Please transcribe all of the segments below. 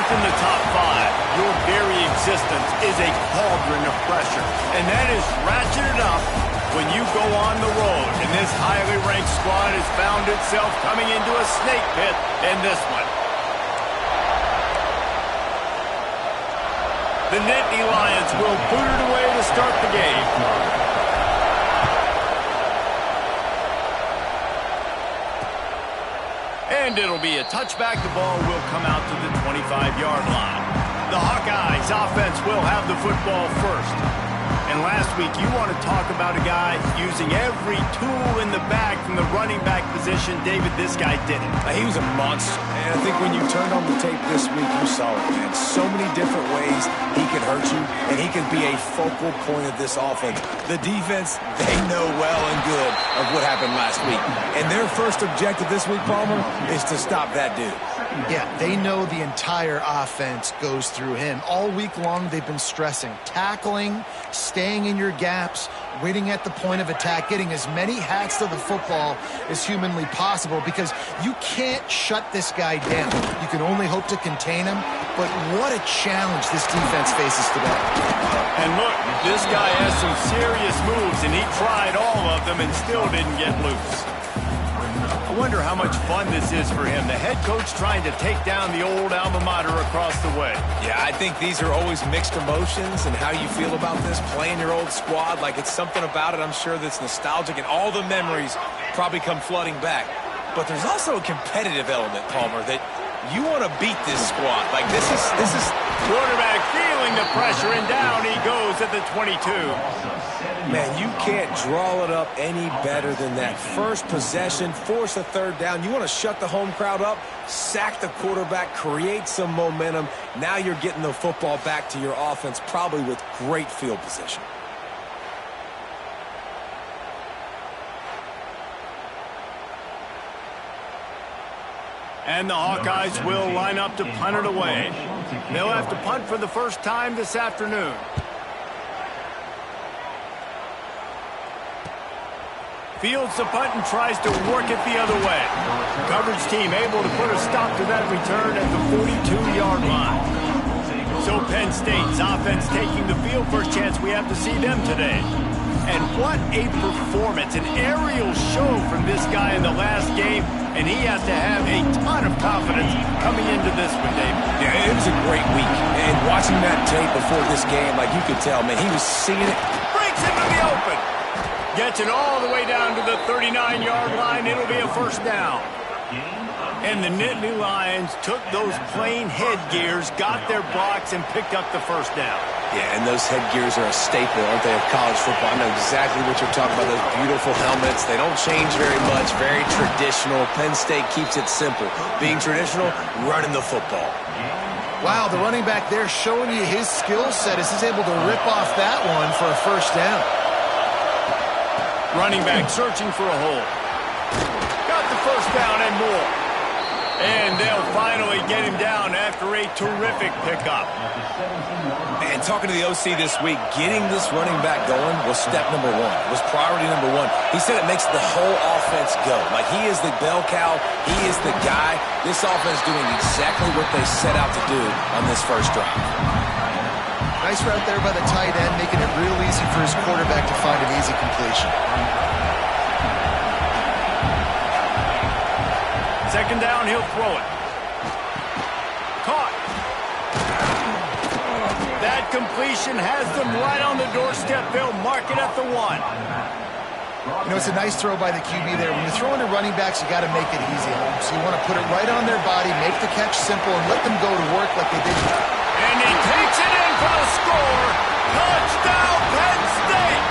in the top 5, your very existence is a cauldron of pressure. And that is ratcheted up when you go on the road. And this highly ranked squad has found itself coming into a snake pit in this one. The Nittany Lions will boot it away to start the game. And it'll be a touchback. The ball will come out to the 25-yard line. The Hawkeyes offense will have the football first. And last week, you want to talk about a guy using every tool in the bag from the running back position. David, this guy did it. He was a monster. And I think when you turned on the tape this week, you saw it, man. So many different ways he can hurt you, and he can be a focal point of this offense. The defense, they know well and good of what happened last week. And their first objective this week, Palmer, is to stop that dude. Yeah, they know the entire offense goes through him. All week long, they've been stressing tackling, staying in your gaps, waiting at the point of attack, getting as many hats to the football as humanly possible, because you can't shut this guy down. You can only hope to contain him, but what a challenge this defense faces today. And look, this guy has some serious moves, and he tried all of them and still didn't get loose. I wonder how much fun this is for him. The head coach trying to take down the old alma mater across the way. Yeah, I think these are always mixed emotions, and how you feel about this, playing your old squad. Like, it's something about it, I'm sure, that's nostalgic, and all the memories probably come flooding back. But there's also a competitive element, Palmer, that you want to beat this squad. Like, this is quarterback feeling the pressure, and down he goes at the 22. Man, you can't draw it up any better than that. First possession, force a third down. You want to shut the home crowd up, sack the quarterback, create some momentum. Now you're getting the football back to your offense, probably with great field position. And the Hawkeyes will line up to punt it away. They'll have to punt for the first time this afternoon. Fields the punt and tries to work it the other way. Coverage team able to put a stop to that return at the 42-yard line. So Penn State's offense taking the field. First chance we have to see them today. And what a performance, an aerial show from this guy in the last game. And he has to have a ton of confidence coming into this one, Dave. Yeah, it was a great week. And watching that tape before this game, like you could tell, man, he was seeing it. Breaks into the open. Gets it all the way down to the 39-yard line. It'll be a first down. And the Nittany Lions took those plain headgears, got their blocks, and picked up the first down. Yeah, and those headgears are a staple, aren't they, of college football? I know exactly what you're talking about, those beautiful helmets. They don't change very much, very traditional. Penn State keeps it simple. Being traditional, running the football. Wow, the running back there showing you his skill set as he's able to rip off that one for a first down. Running back searching for a hole. Got the first down and more. And they'll finally get him down after a terrific pickup. And talking to the OC this week, getting this running back going was step number one. It was priority number one. He said it makes the whole offense go. Like, he is the bell cow. He is the guy. This offense doing exactly what they set out to do on this first drive. Nice route there by the tight end, making it real easy for his quarterback to find an easy completion. Second down, he'll throw it. Caught. That completion has them right on the doorstep. They'll mark it at the 1. You know, it's a nice throw by the QB there. When you're throwing to running backs, you got to make it easy. So you want to put it right on their body, make the catch simple, and let them go to work like they did. And he takes it in for the score. Touchdown, Penn State!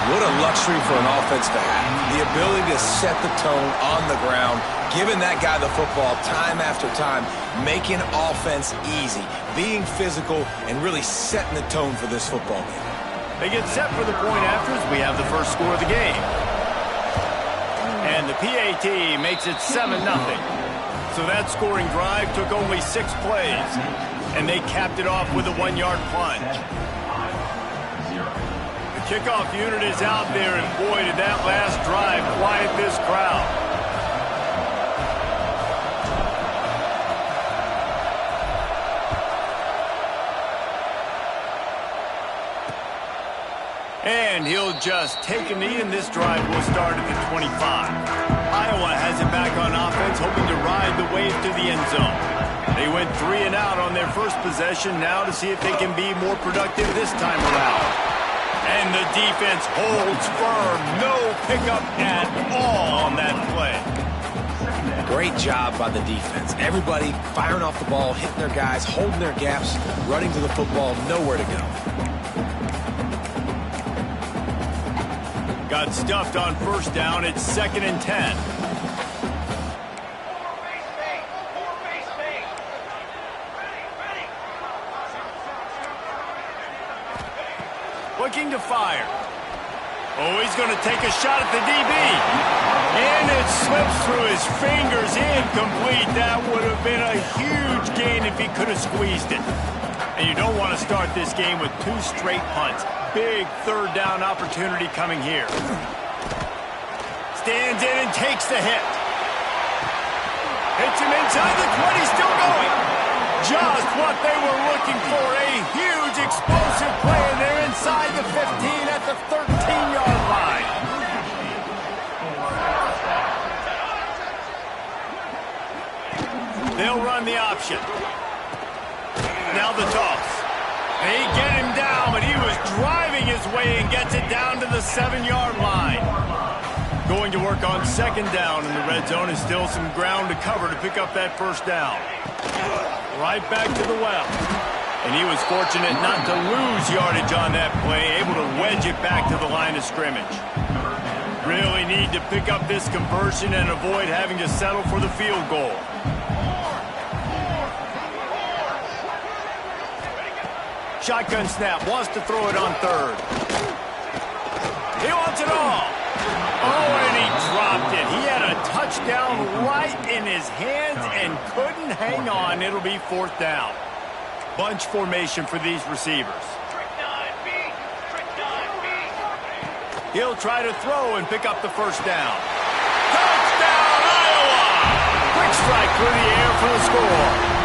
What a luxury for an offense to have. The ability to set the tone on the ground, giving that guy the football time after time, making offense easy, being physical, and really setting the tone for this football game. They get set for the point after as we have the first score of the game. And the PAT makes it 7-0. So that scoring drive took only 6 plays. And they capped it off with a 1-yard plunge. The kickoff unit is out there, and boy, did that last drive quiet this crowd. And he'll just take a knee, and this drive will start at the 25. Iowa has it back on offense, hoping to ride the wave to the end zone. They went 3 and out on their first possession, now to see if they can be more productive this time around. And the defense holds firm. No pickup at all on that play. Great job by the defense. Everybody firing off the ball, hitting their guys, holding their gaps, running to the football, nowhere to go. Got stuffed on first down. It's 2nd and 10. Looking to fire. Oh, he's going to take a shot at the DB. And it slips through his fingers. Incomplete. That would have been a huge gain if he could have squeezed it. And you don't want to start this game with 2 straight punts. Big 3rd down opportunity coming here. Stands in and takes the hit. Hits him inside the 20, still going. Just what they were looking for. A huge explosive play, and they're inside the 15 at the 13-yard line. They'll run the option. Now the toss. They get him down, but he was driving his way and gets it down to the 7-yard line. Going to work on 2nd down in the red zone. Is still some ground to cover to pick up that first down. Right back to the well. And he was fortunate not to lose yardage on that play, able to wedge it back to the line of scrimmage. Really need to pick up this conversion and avoid having to settle for the field goal. Shotgun snap, wants to throw it on 3rd. He wants it all. Oh, and he dropped it. He had a touchdown right in his hands and couldn't hang on. It'll be 4th down. Bunch formation for these receivers. He'll try to throw and pick up the first down. Touchdown, Iowa! Quick strike through the air for the score.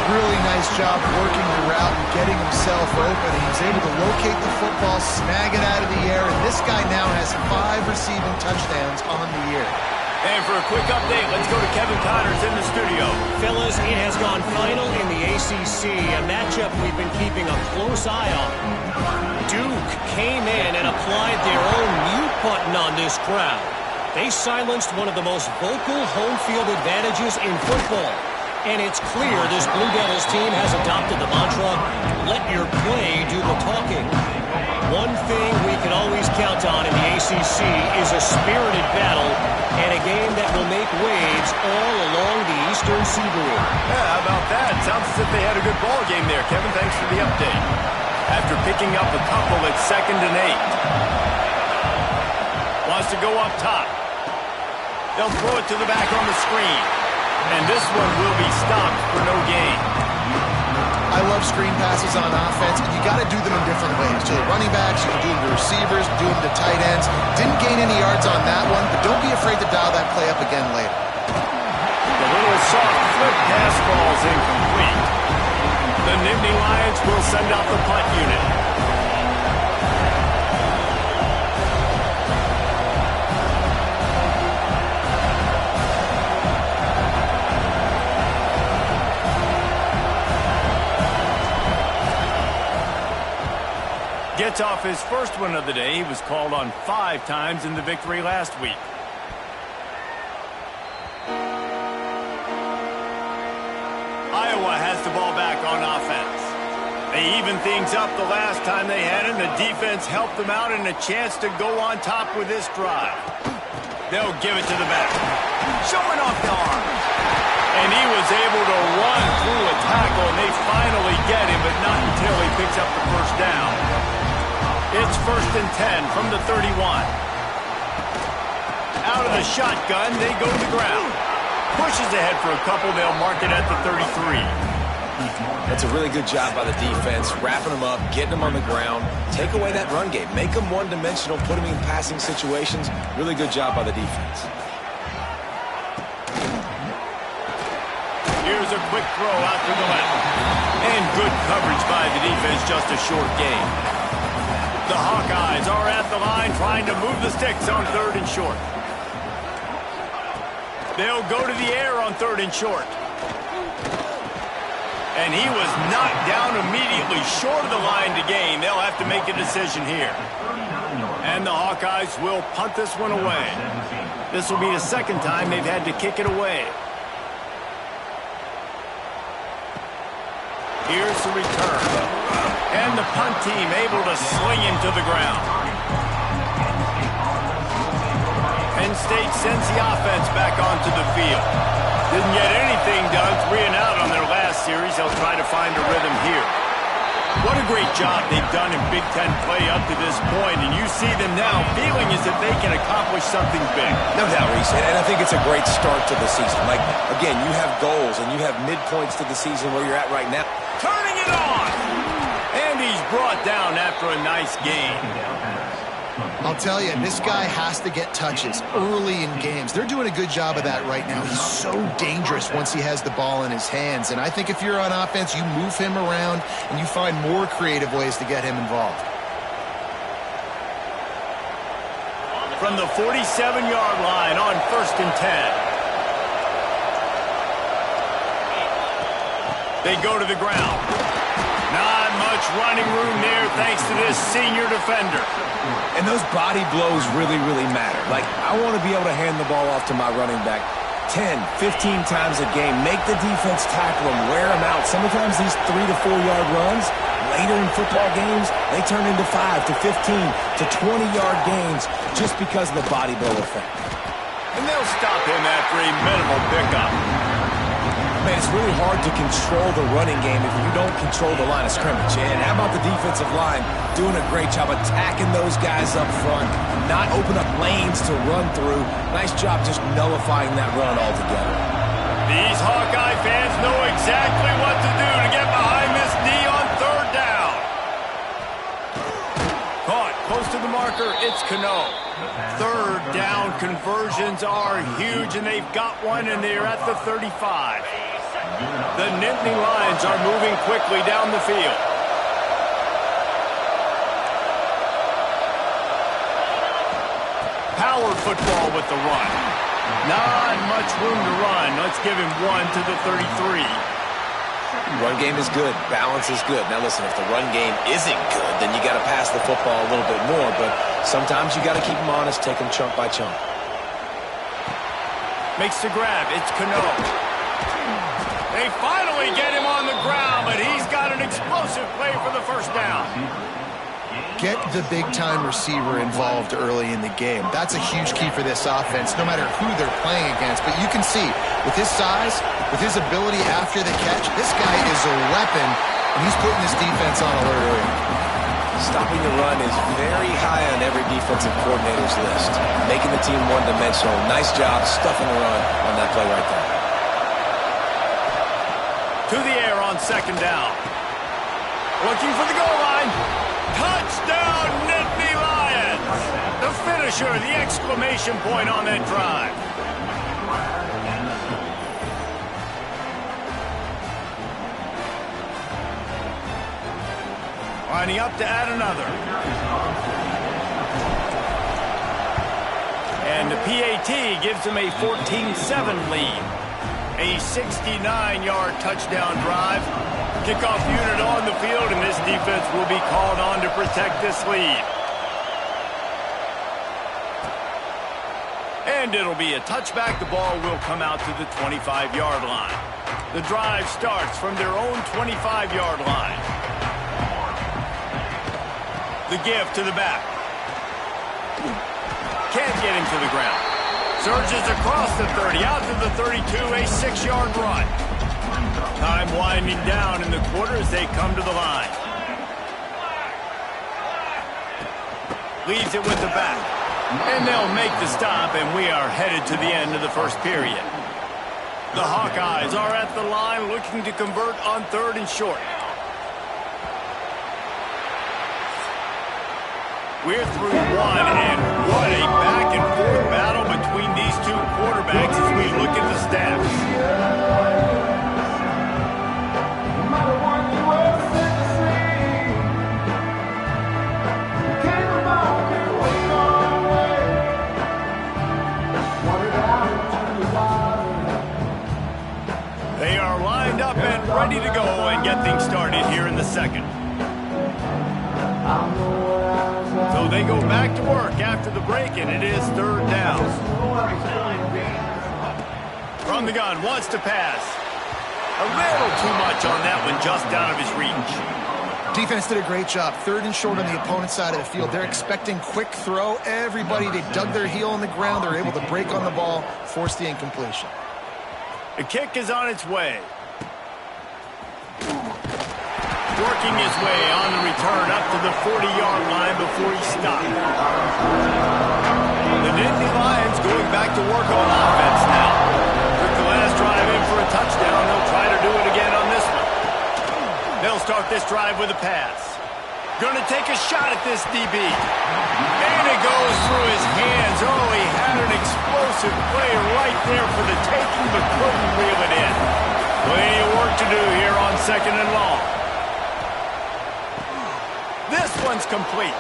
Really nice job working the route and getting himself open. He was able to locate the football, snag it out of the air, and this guy now has 5 receiving touchdowns on the year. And for a quick update, let's go to Kevin Connors in the studio. Fellas, it has gone final in the ACC, a matchup we've been keeping a close eye on. Duke came in and applied their own mute button on this crowd. They silenced one of the most vocal home field advantages in football. And it's clear this Blue Devils team has adopted the mantra, let your play do the talking. One thing we can always count on in the ACC is a spirited battle and a game that will make waves all along the Eastern Seaboard. Yeah, how about that? Sounds as if they had a good ball game there, Kevin. Thanks for the update. After picking up a couple, it's 2nd and 8. Wants to go up top. They'll throw it to the back on the screen. And this one will be stopped for no gain. I love screen passes on offense, and you got to do them in different ways. To the running backs, you can do them to receivers, do them to tight ends. Didn't gain any yards on that one, but don't be afraid to dial that play up again later. The little soft flip pass ball's incomplete. The Nittany Lions will send out the punt unit. Gets off his first one of the day. He was called on 5 times in the victory last week. Iowa has the ball back on offense. They evened things up the last time they had it, and the defense helped them out and a chance to go on top with this drive. They'll give it to the back. Showing off the arm. And he was able to run through a tackle, and they finally get him, but not until he picks up the first down. It's 1st and 10 from the 31. Out of the shotgun, they go to the ground. Pushes ahead for a couple. They'll mark it at the 33. That's a really good job by the defense, wrapping them up, getting them on the ground. Take away that run game. Make them one-dimensional, put them in passing situations. Really good job by the defense. Here's a quick throw out to the left. And good coverage by the defense, just a short gain. The Hawkeyes are at the line trying to move the sticks on 3rd and short. They'll go to the air on 3rd and short. And he was knocked down immediately short of the line to gain. They'll have to make a decision here. And the Hawkeyes will punt this one away. This will be the 2nd time they've had to kick it away. Here's the return. And the punt team able to sling him to the ground. Penn State sends the offense back onto the field. Didn't get anything done, 3 and out on their last series. They'll try to find a rhythm here. What a great job they've done in Big Ten play up to this point, and you see them now feeling as if they can accomplish something big. No doubt, Reese, and I think it's a great start to the season. Like, again, you have goals and you have midpoints to the season where you're at right now. Turning it on! And he's brought down after a nice gain. I'll tell you, this guy has to get touches early in games. They're doing a good job of that right now. He's so dangerous once he has the ball in his hands. And I think if you're on offense, you move him around and you find more creative ways to get him involved. From the 47-yard line on 1st and 10. They go to the ground. Not much running room there thanks to this senior defender. And those body blows really, really matter. Like, I want to be able to hand the ball off to my running back 10, 15 times a game. Make the defense tackle him, wear him out. Sometimes these 3 to 4 yard runs, later in football games, they turn into 5 to 15 to 20-yard gains just because of the body blow effect. And they'll stop him after a minimal pickup. Man, it's really hard to control the running game if you don't control the line of scrimmage. And how about the defensive line doing a great job attacking those guys up front, not open up lanes to run through. Nice job just nullifying that run altogether. These Hawkeye fans know exactly what to do to get behind this D on 3rd down. Caught close to the marker, it's Cano. 3rd down conversions are huge, and they've got one, and they're at the 35. The Nittany Lions are moving quickly down the field. Power football with the run. Not much room to run. Let's give him 1 to the 33. Run game is good. Balance is good. Now listen, if the run game isn't good, then you got to pass the football a little bit more. But sometimes you got to keep them honest, take them chunk by chunk. Makes the grab. It's Cano. They finally get him on the ground, but he's got an explosive play for the 1st down. Get the big-time receiver involved early in the game. That's a huge key for this offense, no matter who they're playing against. But you can see, with his size, with his ability after the catch, this guy is a weapon, and he's putting this defense on alert early. Stopping the run is very high on every defensive coordinator's list. Making the team one-dimensional. Nice job stuffing the run on that play right there. To the air on 2nd down. Looking for the goal line. Touchdown, Nittany Lions! The finisher, the exclamation point on that drive. Lining up to add another. And the PAT gives them a 14-7 lead. A 69-yard touchdown drive. Kickoff unit on the field, and this defense will be called on to protect this lead. And it'll be a touchback. The ball will come out to the 25-yard line. The drive starts from their own 25-yard line. The give to the back. Can't get him to the ground. Surges across the 30, out to the 32, a 6-yard run. Time winding down in the quarter as they come to the line. Leaves it with the back. And they'll make the stop, and we are headed to the end of the 1st period. The Hawkeyes are at the line looking to convert on 3rd and short. We're through 1, and what a back-and-forth battle between these two quarterbacks as we look at the stats. second. So they go back to work after the break, and it is third down. From the gun, wants to pass. A little too much on that one, just out of his reach. Defense did a great job. Third and short on the opponent's side of the field. They're expecting quick throw. Everybody, they dug their heel on the ground. They're able to break on the ball, force the incompletion. The kick is on its way. Working his way on the return up to the 40-yard line before he stopped. The Nittany Lions going back to work on offense now. Took the last drive in for a touchdown. They'll try to do it again on this one. They'll start this drive with a pass. Going to take a shot at this DB. And it goes through his hands. Oh, he had an explosive play right there for the taking, but couldn't reel it in. Plenty of work to do here on second and long. This one's complete.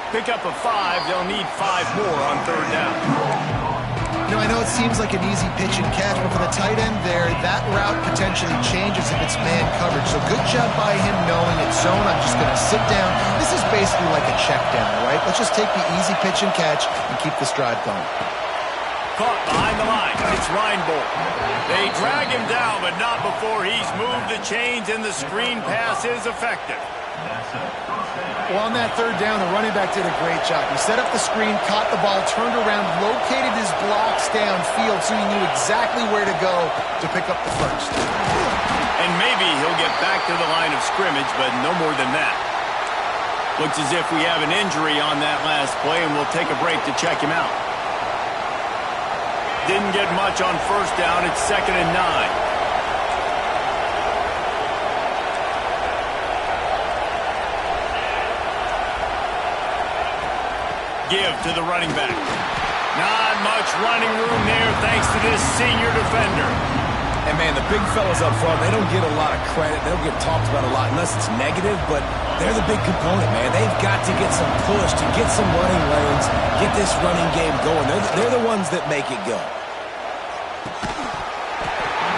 Pick up a 5. They'll need 5 more on third down. You know, I know it seems like an easy pitch and catch, but for the tight end there, that route potentially changes if it's man coverage. So good job by him knowing it's zone. I'm just going to sit down. This is basically like a check down, right? Let's just take the easy pitch and catch and keep this drive going. Caught behind the line. It's Reinbold. They drag him down, but not before he's moved the chains, and the screen pass is effective. Well, on that third down, the running back did a great job. He set up the screen, caught the ball, turned around, located his blocks downfield so he knew exactly where to go to pick up the first. And maybe he'll get back to the line of scrimmage, but no more than that. Looks as if we have an injury on that last play, and we'll take a break to check him out. Didn't get much on first down. It's 2nd and 9. Give to the running back. Not much running room there thanks to this senior defender. And, man, the big fellas up front, they don't get a lot of credit. They don't get talked about a lot unless it's negative, but they're the big component, man. They've got to get some push to get some running lanes, get this running game going. They're the ones that make it go.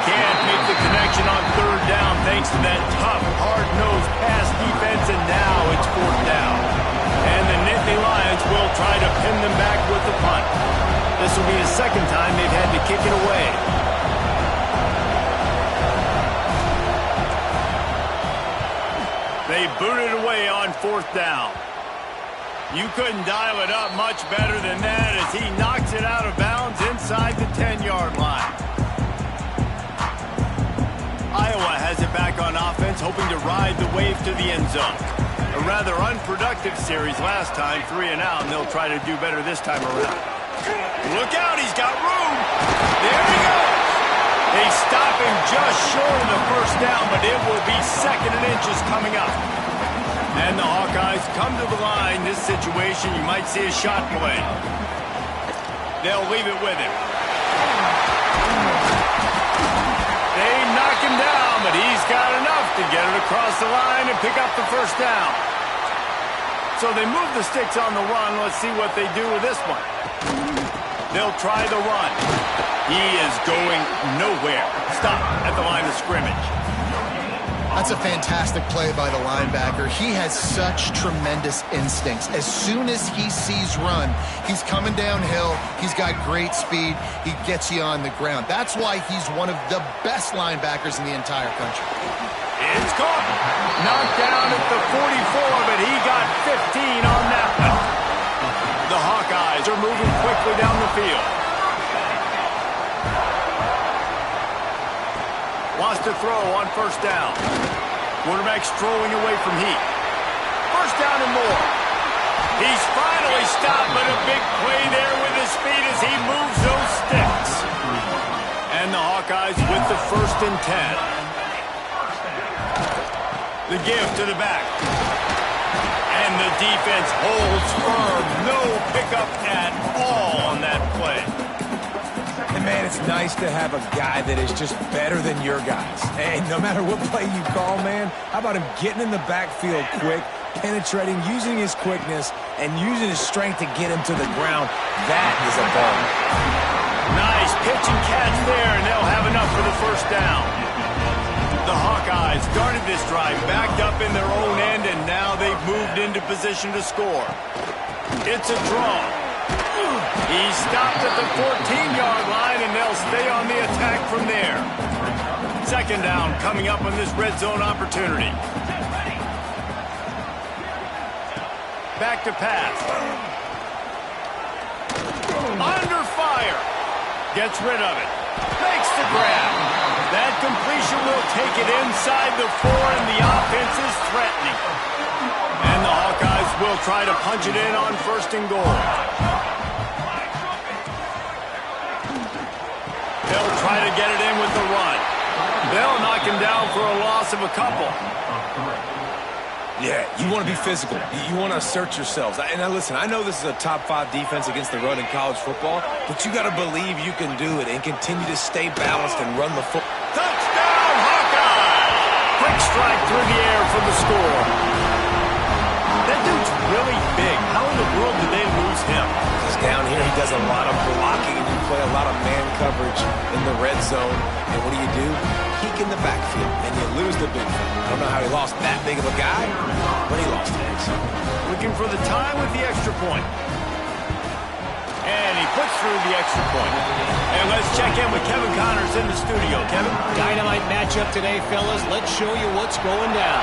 Can't make the connection on third down thanks to that tough, hard-nosed pass defense, and now it's 4th down. And the Nittany Lions will try to pin them back with the punt. This will be the second time they've had to kick it away. They boot it away on 4th down. You couldn't dial it up much better than that as he knocks it out of bounds inside the 10-yard line. Iowa has it back on offense, hoping to ride the wave to the end zone. A rather unproductive series last time, 3 and out, and they'll try to do better this time around. Look out, he's got room. There he goes. They stop him just short of the first down, but it will be 2nd and inches coming up. And the Hawkeyes come to the line. This situation, you might see a shot play. They'll leave it with him. They knock him down, but he's got enough to get it across the line and pick up the first down. So they move the sticks on the run. Let's see what they do with this one. They'll try the run. He is going nowhere. Stop at the line of scrimmage. That's a fantastic play by the linebacker. He has such tremendous instincts. As soon as he sees run, he's coming downhill. He's got great speed. He gets you on the ground. That's why he's one of the best linebackers in the entire country. It's caught. Knocked down at the 44, but he got 15 on that one. The Hawkeyes are moving quickly down the field. Wants to throw on first down. Quarterback's throwing away from heat. First down and more. He's finally stopped, but a big play there with his speed as he moves those sticks. And the Hawkeyes with the 1st and 10. The give to the back. And the defense holds firm. No pickup at all on that play. And, man, it's nice to have a guy that is just better than your guys. Hey, no matter what play you call, man, how about him getting in the backfield quick, penetrating, using his quickness, and using his strength to get him to the ground? That is a ball. Nice pitch and catch there, and they'll have enough for the first down. The Hawkeyes started this drive backed up in their own end, and now they've moved into position to score. It's a draw. He's stopped at the 14-yard line, and they'll stay on the attack from there. Second down coming up on this red zone opportunity. Back to pass. Under fire. Gets rid of it. Makes the grab. That completion will take it inside the 4, and the offense is threatening. And the Hawkeyes will try to punch it in on 1st and goal. They'll try to get it in with the run. They'll knock him down for a loss of a couple. Yeah, you want to be physical. You want to assert yourselves. And now listen, I know this is a top 5 defense against the run in college football, but you got to believe you can do it and continue to stay balanced and run the football. Touchdown, Hawkeye! Quick strike through the air for the score. That dude's really big. How in the world did they lose him? Because down here he does a lot of blocking and you play a lot of man coverage in the red zone. And what do? Peek in the backfield, and you lose the big one. I don't know how he lost that big of a guy, but he lost it. Looking for the time with the extra point. And he puts through the extra point. And let's check in with Kevin Connors in the studio. Kevin? Dynamite matchup today, fellas. Let's show you what's going down.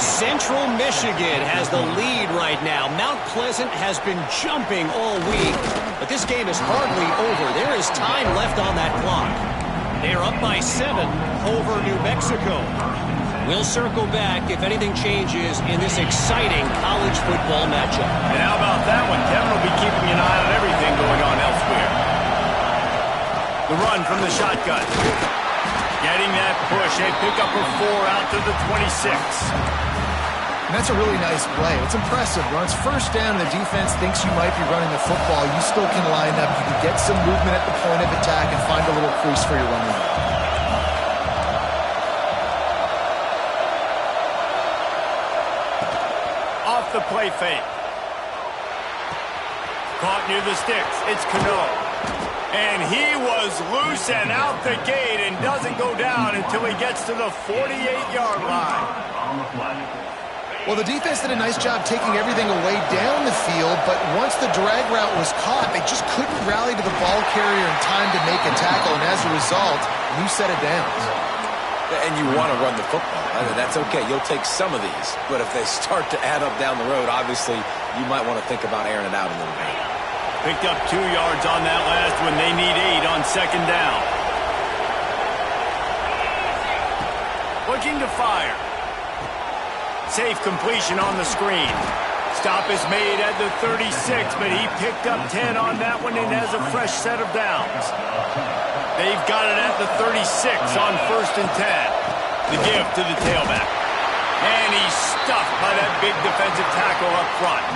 Central Michigan has the lead right now. Mount Pleasant has been jumping all week, but this game is hardly over. There is time left on that clock. They're up by 7 over New Mexico. We'll circle back if anything changes in this exciting college football matchup. And how about that one? Kevin will be keeping an eye on everything going on elsewhere. The run from the shotgun. Getting that push. A pickup of 4 out to the 26. And that's a really nice play. It's impressive. When it's first down, the defense thinks you might be running the football. You still can line up. You can get some movement at the point of attack and find a little crease for your running back. Off the play fake. Caught near the sticks. It's Cano. And he was loose and out the gate and doesn't go down until he gets to the 48-yard line. Well, the defense did a nice job taking everything away down the field, but once the drag route was caught, they just couldn't rally to the ball carrier in time to make a tackle, and as a result, you set it down. And you want to run the football. I mean, that's okay. You'll take some of these, but if they start to add up down the road, obviously, you might want to think about airing it out a little bit. Picked up 2 yards on that last one. They need 8 on 2nd down. Looking to fire. Safe completion on the screen. Stop is made at the 36, but he picked up 10 on that one and has a fresh set of downs. They've got it at the 36 on 1st and 10. The give to the tailback. And he's stuffed by that big defensive tackle up front.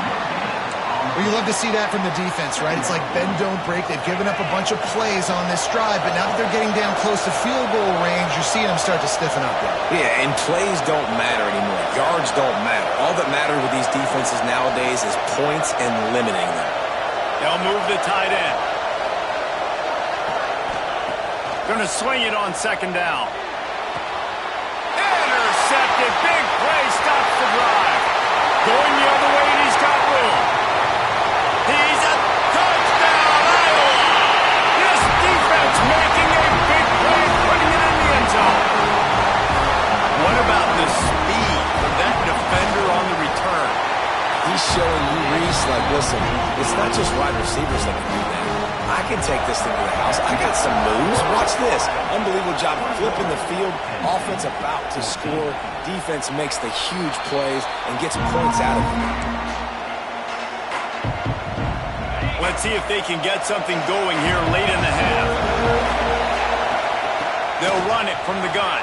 Well, you love to see that from the defense, right? It's like bend, don't break. They've given up a bunch of plays on this drive, but now that they're getting down close to field goal range, you're seeing them start to stiffen up there. Yeah, and plays don't matter anymore. Yards don't matter. All that matters with these defenses nowadays is points and limiting them. They'll move the tight end. Going to swing it on 2nd down. Intercepted. Big play. Stops the drive. Going the other way, and he's got room. He's a touchdown, Iowa! This defense making a big play, putting it in the end zone. What about the speed of that defender on the return? He's showing you, Reese, like, listen, it's not just wide receivers that can do that. I can take this thing to the house. I got some moves. Watch this. Unbelievable job flipping the field. Offense about to score. Defense makes the huge plays and gets points out of it. Let's see if they can get something going here late in the half. They'll run it from the gun.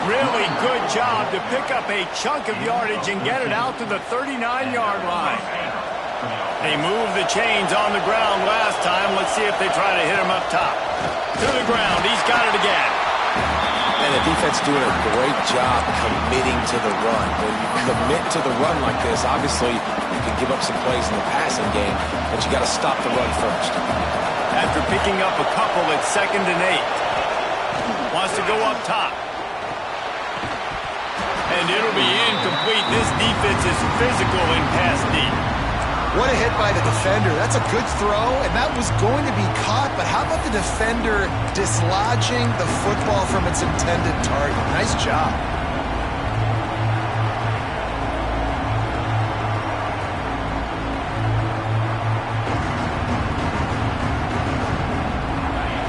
Really good job to pick up a chunk of yardage and get it out to the 39-yard line. They moved the chains on the ground last time. Let's see if they try to hit him up top. To the ground. He's got it again. And the defense doing a great job committing to the run. When you commit to the run like this, obviously you can give up some plays in the passing game, but you got to stop the run first. After picking up a couple at 2nd and 8. Wants to go up top. And it'll be incomplete. This defense is physical in pass deep. What a hit by the defender. That's a good throw, and that was going to be caught, but how about the defender dislodging the football from its intended target? Nice job.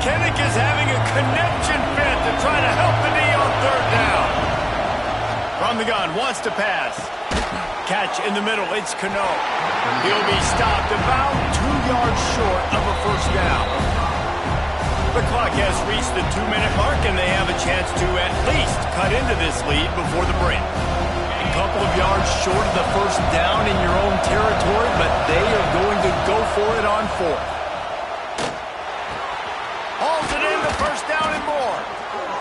Kennick is having a connection fit to try to help the knee on third down. From the gun, wants to pass. Catch in the middle, it's Cano. He'll be stopped about 2 yards short of a first down. The clock has reached the 2-minute mark, and they have a chance to at least cut into this lead before the break. A couple of yards short of the first down in your own territory, but they are going to go for it on fourth. Hauls it in, the first down and more.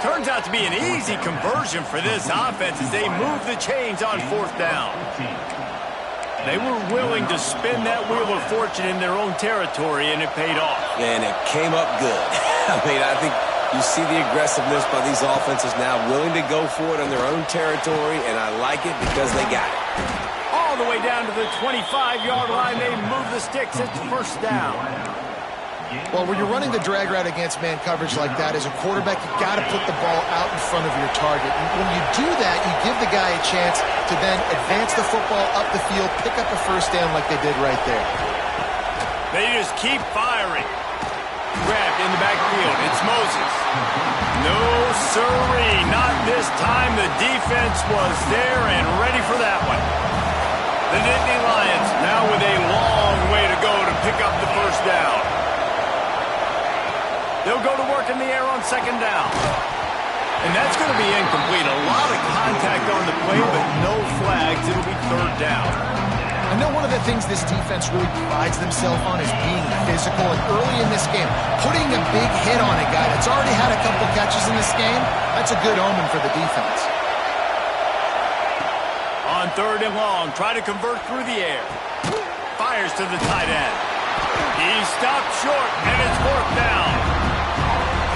Turns out to be an easy conversion for this offense as they move the chains on fourth down. They were willing to spin that wheel of fortune in their own territory, and it paid off. And it came up good. I mean, I think you see the aggressiveness by these offenses now, willing to go for it on their own territory, and I like it because they got it. All the way down to the 25-yard line, they move the sticks. It's first down. Well, when you're running the drag route against man coverage like that, as a quarterback, you got to put the ball out in front of your target. And when you do that, you give the guy a chance to then advance the football up the field, pick up a first down like they did right there. They just keep firing. Grabbed in the backfield. It's Moses. No, sirree. Not this time. The defense was there and ready for that one. The Nittany Lions now with a long way to go to pick up the first down. They'll go to work in the air on second down. And that's going to be incomplete. A lot of contact on the play, but no flags. It'll be third down. I know one of the things this defense really prides themselves on is being physical. And early in this game, putting a big hit on a guy that's already had a couple catches in this game, that's a good omen for the defense. On third and long, try to convert through the air. Fires to the tight end. He's stopped short, and it's fourth down.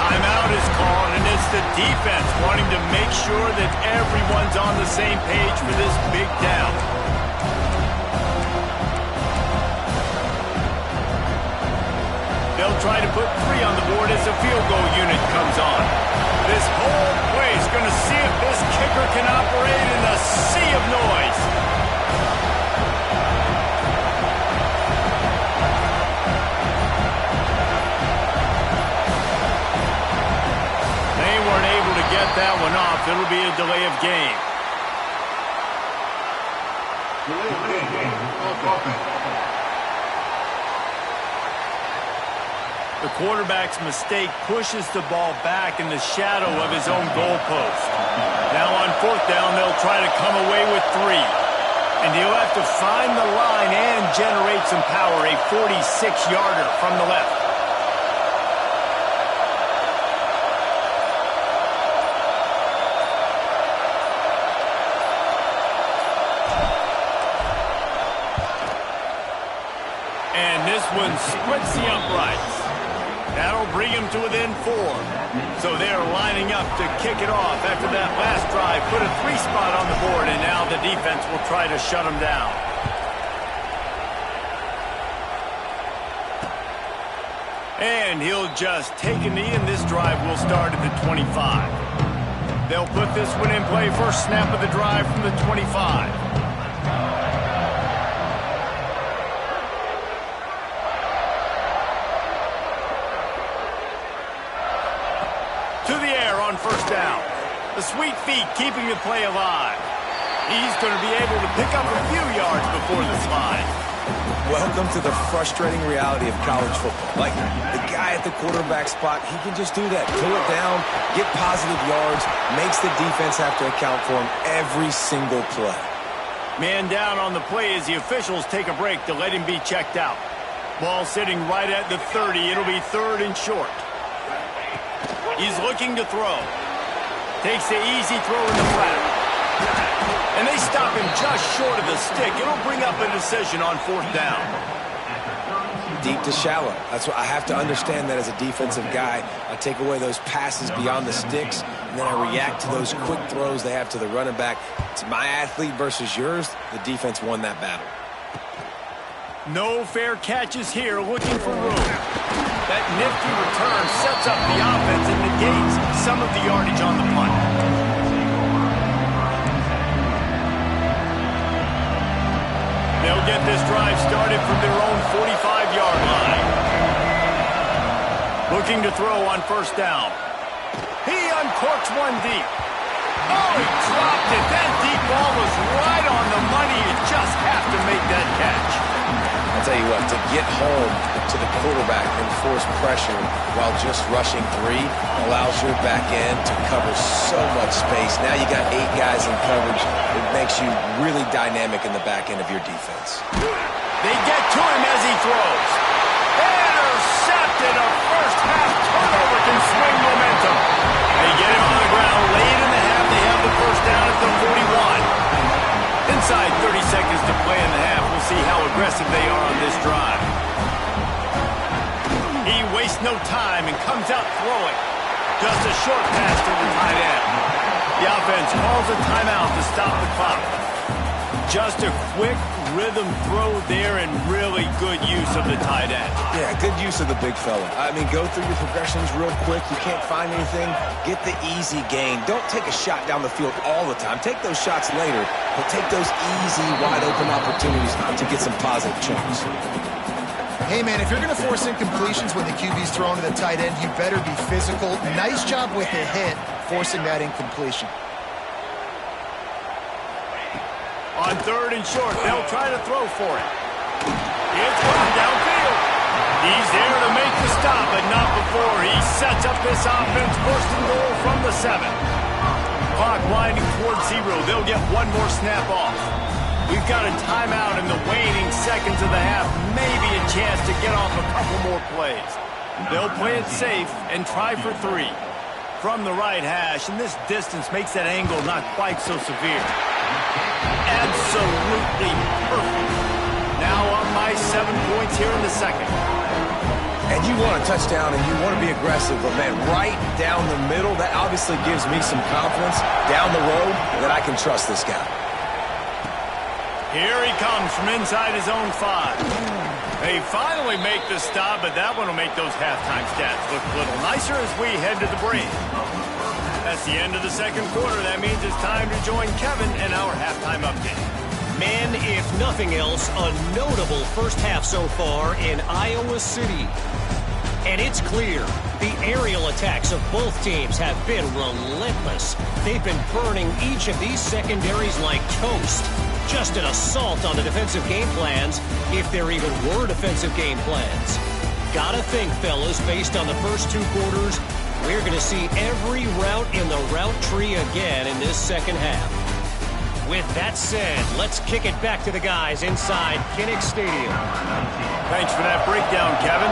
Timeout is called, and it's the defense wanting to make sure that everyone's on the same page for this big down. They'll try to put 3 on the board as the field goal unit comes on. This whole play is going to see if this kicker can operate in a sea of noise. Get that one off. It'll be a delay of game. The quarterback's mistake pushes the ball back in the shadow of his own goalpost. Now on fourth down, they'll try to come away with 3. And he'll have to find the line and generate some power. A 46-yarder from the left. One splits the uprights. That'll bring him to within 4. So they're lining up to kick it off after that last drive. Put a 3 spot on the board, and now the defense will try to shut them down. And he'll just take a knee, and this drive will start at the 25. They'll put this one in play. First snap of the drive from the 25. To the air on first down. The sweet feet keeping the play alive. He's going to be able to pick up a few yards before the slide. Welcome to the frustrating reality of college football. Like, the guy at the quarterback spot, he can just do that. Pull it down, get positive yards, makes the defense have to account for him every single play. Man down on the play as the officials take a break to let him be checked out. Ball sitting right at the 30. It'll be third and short. He's looking to throw. Takes the easy throw in the flat. And they stop him just short of the stick. It'll bring up a decision on fourth down. deep to shallow. That's what I have to understand that as a defensive guy. I take away those passes beyond the sticks, and then I react to those quick throws they have to the running back. It's my athlete versus yours. The defense won that battle. No fair catches here, looking for room. That nifty return sets up the offense and negates some of the yardage on the punt. They'll get this drive started from their own 45-yard line. Looking to throw on first down. He uncorks one deep. Oh, he dropped it. That deep ball was right on the money. You just have to make that catch. I'll tell you what, to get home to the quarterback and force pressure while just rushing 3 allows your back end to cover so much space. Now you got 8 guys in coverage. It makes you really dynamic in the back end of your defense. They get to him as he throws. Intercepted. A first-half turnover can swing momentum. They get him on the ground late in the half. They have the first down at the 41. Inside 30 seconds to play in the half. We'll see how aggressive they are on this drive. He wastes no time and comes out throwing. Just a short pass to the tight end. The offense calls a timeout to stop the clock. Just a quick rhythm throw there and really good use of the tight end. Yeah, good use of the big fella. I mean, go through your progressions real quick. You can't find anything. Get the easy gain. Don't take a shot down the field all the time. Take those shots later, but take those easy, wide-open opportunities to get some positive chunks. Hey, man, if you're going to force incompletions when the QB's thrown to the tight end, you better be physical. Nice job with the hit, forcing that incompletion. On third and short, they'll try to throw for it. It's gone downfield. He's there to make the stop, but not before he sets up this offense. First and goal from the 7. Clock winding towards 0. They'll get one more snap off. We've got a timeout in the waning seconds of the half. Maybe a chance to get off a couple more plays. They'll play it safe and try for 3. From the right hash, and this distance makes that angle not quite so severe. Absolutely perfect. Now on my 7 points here in the second. And you want a touchdown and you want to be aggressive, but man, right down the middle, that obviously gives me some confidence down the road that I can trust this guy. Here he comes from inside his own 5. They finally make the stop, but that one will make those halftime stats look a little nicer as we head to the break. That's the end of the second quarter. That means it's time to join Kevin in our halftime update. Man, if nothing else, a notable first half so far in Iowa City. And it's clear, the aerial attacks of both teams have been relentless. They've been burning each of these secondaries like toast. Just an assault on the defensive game plans, if there even were defensive game plans. Gotta think, fellas, based on the first 2 quarters, we're going to see every route in the route tree again in this second half. With that said, let's kick it back to the guys inside Kinnick Stadium. Thanks for that breakdown, Kevin.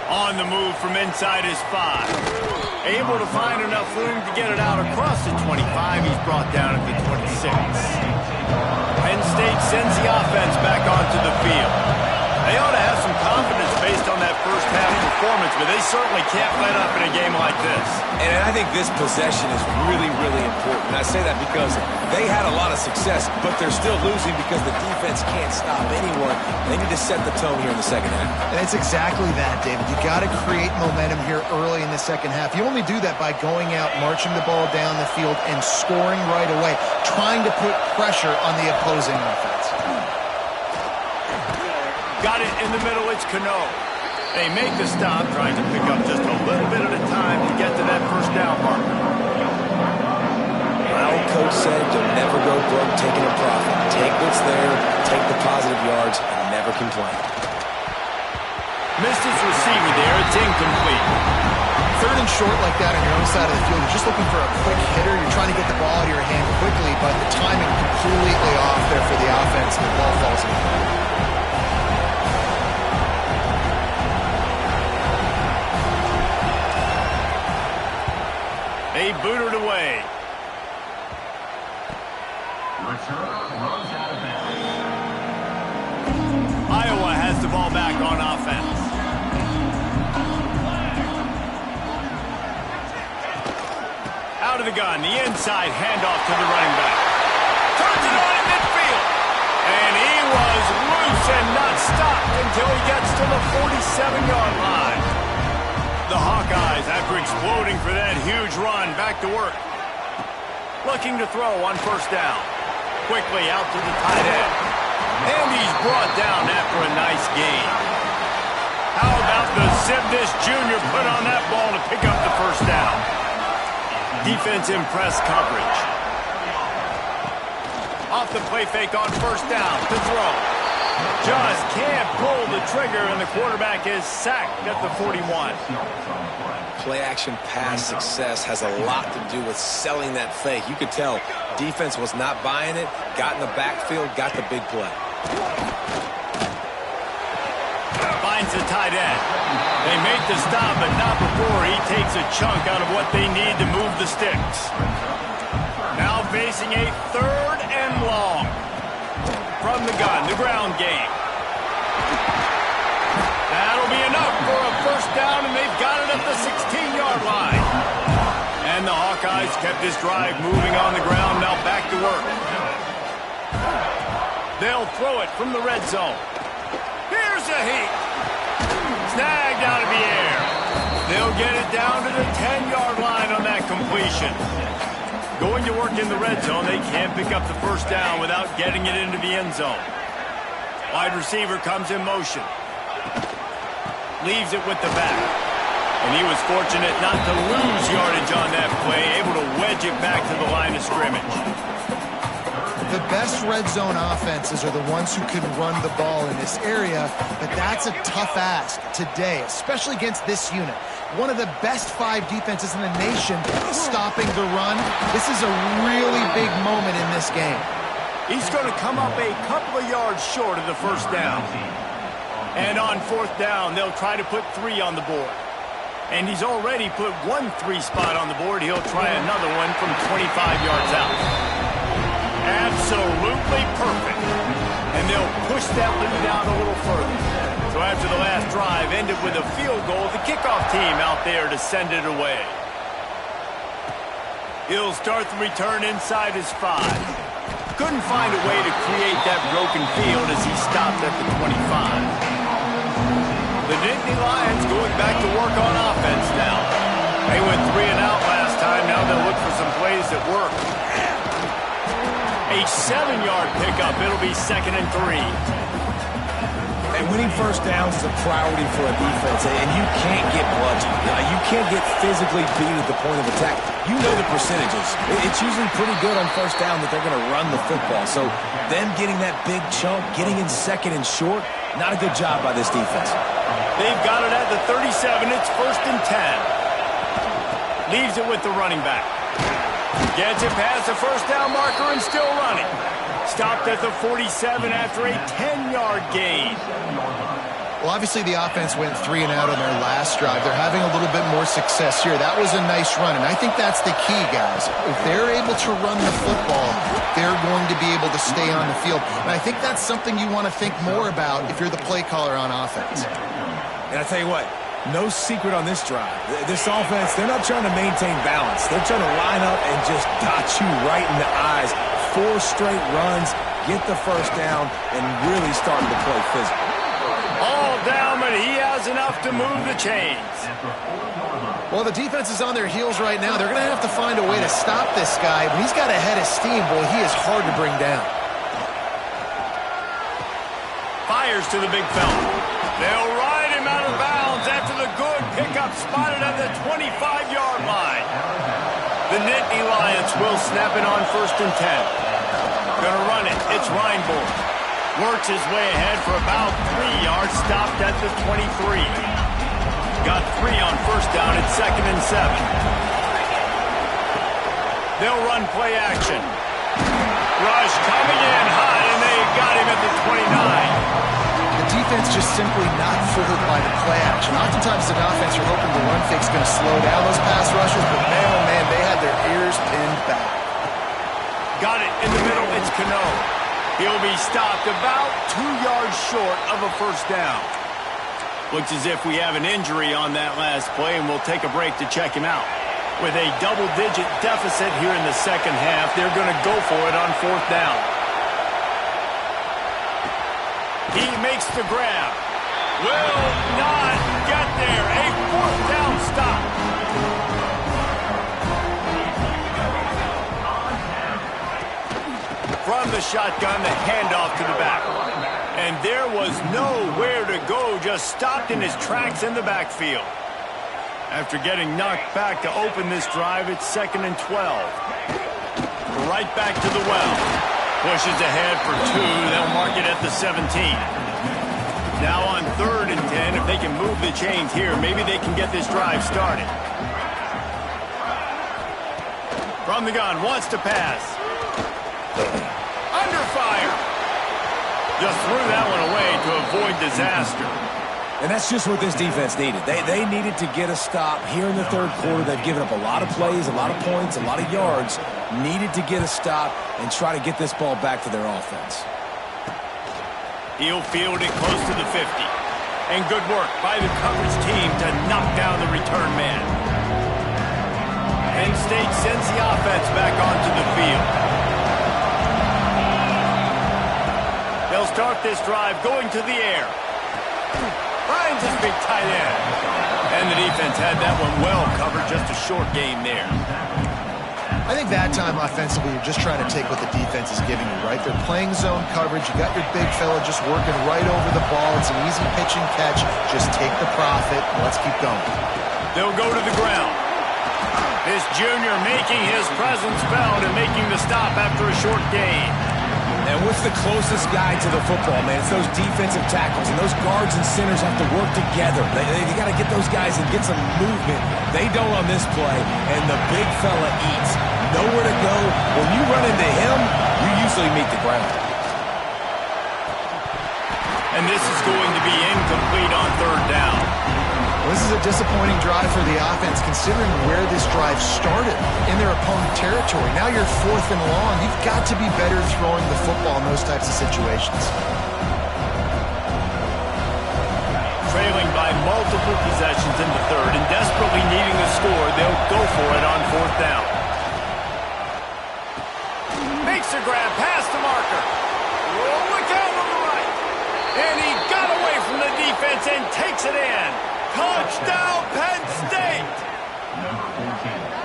On the move from inside his 5. Able to find enough room to get it out across the 25. He's brought down at the 26. Penn State sends the offense back onto the field. They ought to have some confidence based on that first half performance, but they certainly can't let up in a game like this. And I think this possession is really, really important. And I say that because they had a lot of success, but they're still losing because the defense can't stop anyone. They need to set the tone here in the second half. And it's exactly that, David. You got to create momentum here early in the second half. You only do that by going out, marching the ball down the field, and scoring right away, trying to put pressure on the opposing offense. Got it in the middle, it's Cano. They make the stop, trying to pick up just a little bit at a time to get to that first down marker. My old coach said you'll never go broke taking a profit. Take what's there, take the positive yards, and never complain. Missed his receiver there, it's incomplete. Third and short like that on your own side of the field, you're just looking for a quick hitter. You're trying to get the ball out of your hand quickly, but the timing completely off there for the offense, and the ball falls in. They boot it away. back on offense. Out of the gun, the inside handoff to the running back. Turns it on in midfield. And he was loose and not stopped until he gets to the 47-yard line. The Hawkeyes, after exploding for that huge run, back to work. Looking to throw on first down. Quickly out to the tight end. And he's brought down after a nice gain. How about the Zibdis Jr. put on that ball to pick up the first down? Defense in press coverage. Off the play fake on first down to throw. Just can't pull the trigger, and the quarterback is sacked at the 41. Play-action pass success has a lot to do with selling that fake. You could tell defense was not buying it, got in the backfield, got the big play. Finds the tight end. They make the stop, but not before he takes a chunk out of what they need to move the sticks. Now facing a 3rd and long. From the gun, the ground game. That'll be enough for a first down, and they've got it at the 16-yard line. And the Hawkeyes kept this drive moving on the ground, now back to work. They'll throw it from the red zone. Here's a heat. Snagged out of the air. They'll get it down to the 10-yard line on that completion. Going to work in the red zone, they can't pick up the first down without getting it into the end zone. Wide receiver comes in motion. Leaves it with the back. And he was fortunate not to lose yardage on that play, able to wedge it back to the line of scrimmage. The best red zone offenses are the ones who can run the ball in this area, but that's a tough ask today, especially against this unit. One of the best 5 defenses in the nation stopping the run. This is a really big moment in this game. He's going to come up a couple of yards short of the first down. And on 4th down, they'll try to put 3 on the board. And he's already put 1 3 spot on the board. He'll try another one from 25 yards out. Absolutely perfect. And they'll push that lead out a little further. So after the last drive ended with a field goal, the kickoff team out there to send it away. He'll start the return inside his 5. Couldn't find a way to create that broken field as he stopped at the 25. The Nittany Lions going back to work on offense now. They went 3 and out last time. Now they'll look for some plays that work. A 7-yard pickup. It'll be 2nd and 3. And winning first downs is a priority for a defense, and you can't get bludgeoned. You can't get physically beat at the point of attack. You know the percentages. It's usually pretty good on first down that they're going to run the football. So them getting that big chunk, getting in 2nd and short, not a good job by this defense. They've got it at the 37. It's 1st and 10. Leaves it with the running back. Gets it past the first down marker and still running. Stopped at the 47 after a 10-yard gain. Well, obviously the offense went 3 and out on their last drive. They're having a little bit more success here. That was a nice run, and I think that's the key, guys. If they're able to run the football, they're going to be able to stay on the field. And I think that's something you want to think more about if you're the play caller on offense. And I tell you what, no secret on this drive. This offense, they're not trying to maintain balance. They're trying to line up and just dot you right in the eyes. 4 straight runs, get the first down, and really starting to play physical. All down, but he has enough to move the chains. Well, the defense is on their heels right now. They're going to have to find a way to stop this guy. When he's got a head of steam, boy, he is hard to bring down. Fires to the big fella. They'll ride him out of bounds after the good pickup spotted at the 25-yard line. The Nittany Lions will snap it on 1st and 10. Gonna run it. It's Reinbold. Works his way ahead for about 3 yards. Stopped at the 23. Got 3 on first down. It's 2nd and 7. They'll run play action. Rush coming in high, and they got him at the 29. The defense just simply not fooled by the play action. Oftentimes an offense, you're hoping the run fake's going to slow down those pass rushers, but man, oh man, they had their ears pinned back. Got it in the middle. It's Cano. He'll be stopped about 2 yards short of a first down. Looks as if we have an injury on that last play, and we'll take a break to check him out. With a double-digit deficit here in the second half, they're going to go for it on 4th down. He makes the grab. Will not get there. A 4th down stop. From the shotgun, the handoff to the back. And there was nowhere to go, just stopped in his tracks in the backfield. After getting knocked back to open this drive, it's 2nd and 12. Right back to the well. Pushes ahead for 2. They'll mark it at the 17. Now on 3rd and 10, if they can move the chains here, maybe they can get this drive started. From the gun, wants to pass. Under fire. Just threw that one away to avoid disaster. And that's just what this defense needed. They needed to get a stop here in the 3rd quarter. They've given up a lot of plays, a lot of points, a lot of yards. Needed to get a stop and try to get this ball back to their offense. He'll field it close to the 50. And good work by the coverage team to knock down the return man. Penn State sends the offense back onto the field. They'll start this drive going to the air. Finds his big tight end. And the defense had that one well covered. Just a short game there. I think that time offensively, you're just trying to take what the defense is giving you, right? They're playing zone coverage. You got your big fella just working right over the ball. It's an easy pitch and catch. Just take the profit. Let's keep going. They'll go to the ground. This junior making his presence felt and making the stop after a short gain. And what's the closest guy to the football, man? It's those defensive tackles, and those guards and centers have to work together. They got to get those guys and get some movement. They don't on this play, and the big fella eats. Nowhere to go. When you run into him, you usually meet the ground. And this is going to be incomplete on 3rd down. Well, this is a disappointing drive for the offense, considering where this drive started, in their opponent territory. Now you're 4th and long. You've got to be better throwing the football in those types of situations. Trailing by multiple possessions in the 3rd and desperately needing the score, they'll go for it on 4th down. Makes a grab past the marker. Oh, look out on the right. And he got away from the defense and takes it in. Touchdown, Penn State!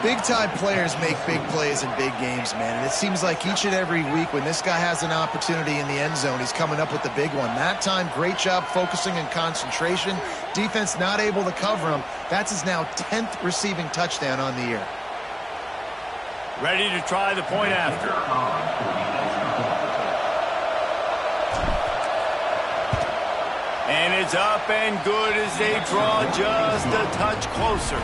Big-time players make big plays in big games, man. And it seems like each and every week when this guy has an opportunity in the end zone, he's coming up with the big one. That time, great job focusing and concentration. Defense not able to cover him. That's his now 10th receiving touchdown on the year. Ready to try the point after. And it's up and good as they draw just a touch closer.